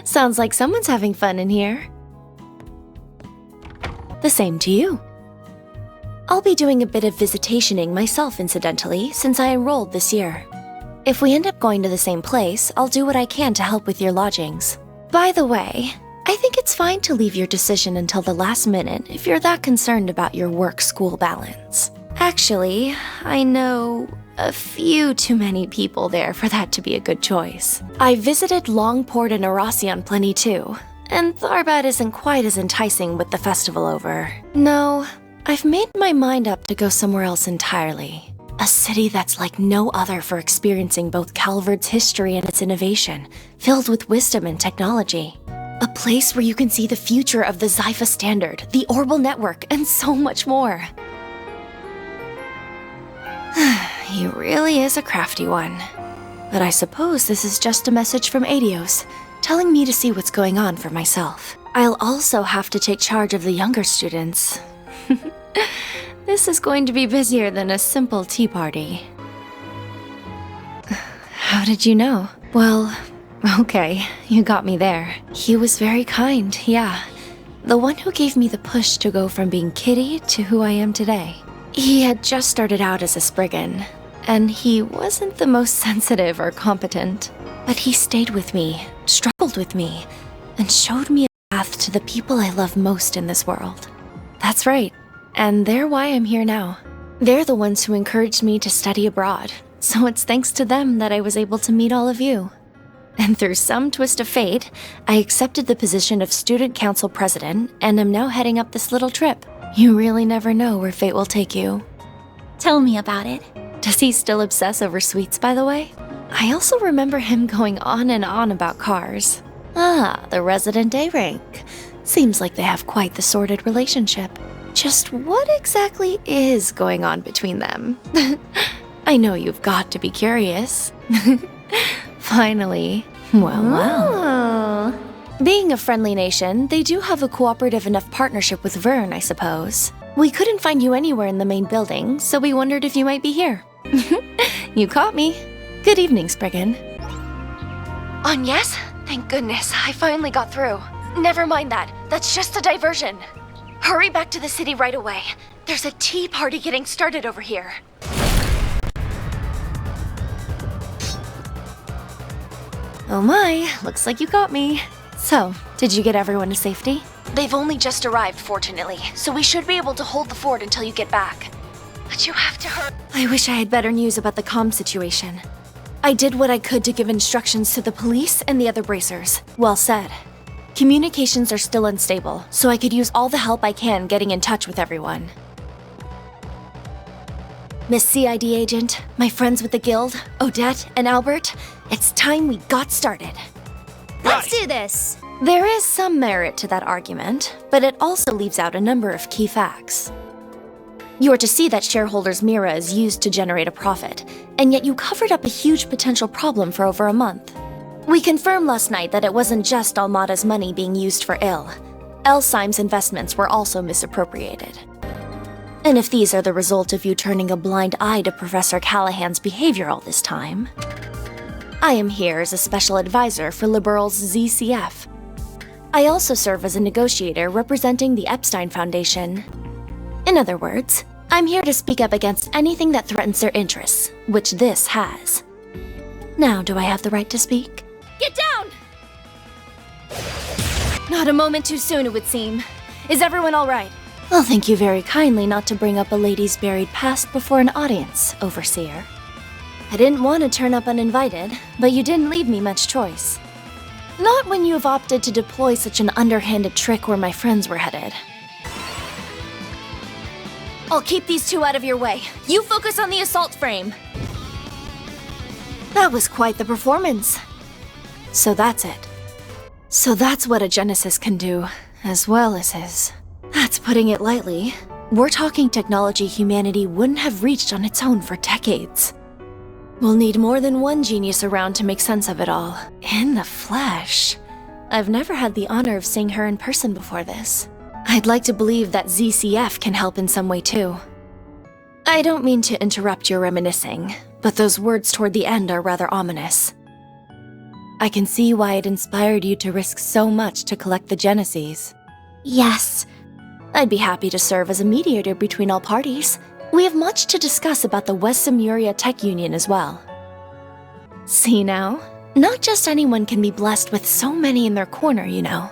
Sounds like someone's having fun in here. The same to you. I'll be doing a bit of visitationing myself, incidentally, since I enrolled this year. If we end up going to the same place, I'll do what I can to help with your lodgings. By the way, I think it's fine to leave your decision until the last minute if you're that concerned about your work-school balance. Actually, I know a few too many people there for that to be a good choice. I visited Longport and Arasion plenty too, and Tharbad isn't quite as enticing with the festival over. No, I've made my mind up to go somewhere else entirely. A city that's like no other for experiencing both Calvard's history and its innovation, filled with wisdom and technology. A place where you can see the future of the Zypha Standard, the Orbal Network, and so much more. He really is a crafty one. But I suppose this is just a message from Adios, telling me to see what's going on for myself. I'll also have to take charge of the younger students. This is going to be busier than a simple tea party. How did you know? Well, okay, you got me there. He was very kind, yeah. The one who gave me the push to go from being Kitty to who I am today. He had just started out as a Spriggan, and he wasn't the most sensitive or competent. But he stayed with me, struggled with me, and showed me a path to the people I love most in this world. That's right, and they're why I'm here now. They're the ones who encouraged me to study abroad, so it's thanks to them that I was able to meet all of you. And through some twist of fate, I accepted the position of student council president and am now heading up this little trip. You really never know where fate will take you. Tell me about it. Does he still obsess over sweets, by the way? I also remember him going on and on about cars. Ah, the resident A rank. Seems like they have quite the sordid relationship. Just what exactly is going on between them? I know you've got to be curious. Finally. Well. Being a friendly nation, they do have a cooperative enough partnership with Vern, I suppose. We couldn't find you anywhere in the main building, so we wondered if you might be here. You caught me. Good evening, Spriggan. Yes? Thank goodness, I finally got through. Never mind that. That's just a diversion. Hurry back to the city right away. There's a tea party getting started over here. Oh my, looks like you got me. So, did you get everyone to safety? They've only just arrived, fortunately, so we should be able to hold the fort until you get back. But you have to hurry. I wish I had better news about the comm situation. I did what I could to give instructions to the police and the other bracers. Well said. Communications are still unstable, so I could use all the help I can getting in touch with everyone. Miss CID agent, my friends with the guild, Odette and Albert, it's time we got started. Let's do this! There is some merit to that argument, but it also leaves out a number of key facts. You are to see that shareholders' Mira is used to generate a profit, and yet you covered up a huge potential problem for over a month. We confirmed last night that it wasn't just Almada's money being used for ill. Elsheim's investments were also misappropriated. And if these are the result of you turning a blind eye to Professor Callahan's behavior all this time, I am here as a special advisor for Liberal's ZCF. I also serve as a negotiator representing the Epstein Foundation. In other words, I'm here to speak up against anything that threatens their interests, which this has. Now, do I have the right to speak? Get down! Not a moment too soon, it would seem. Is everyone all right? Well, thank you very kindly not to bring up a lady's buried past before an audience, Overseer. I didn't want to turn up uninvited, but you didn't leave me much choice. Not when you have opted to deploy such an underhanded trick where my friends were headed. I'll keep these two out of your way. You focus on the assault frame. That was quite the performance. So that's it. So that's what a Genesis can do, as well as his. That's putting it lightly. We're talking technology humanity wouldn't have reached on its own for decades. We'll need more than one genius around to make sense of it all. In the flesh. I've never had the honor of seeing her in person before this. I'd like to believe that ZCF can help in some way too. I don't mean to interrupt your reminiscing, but those words toward the end are rather ominous. I can see why it inspired you to risk so much to collect the Genesees. Yes. I'd be happy to serve as a mediator between all parties. We have much to discuss about the West Simuria Tech Union as well. See now? Not just anyone can be blessed with so many in their corner, you know.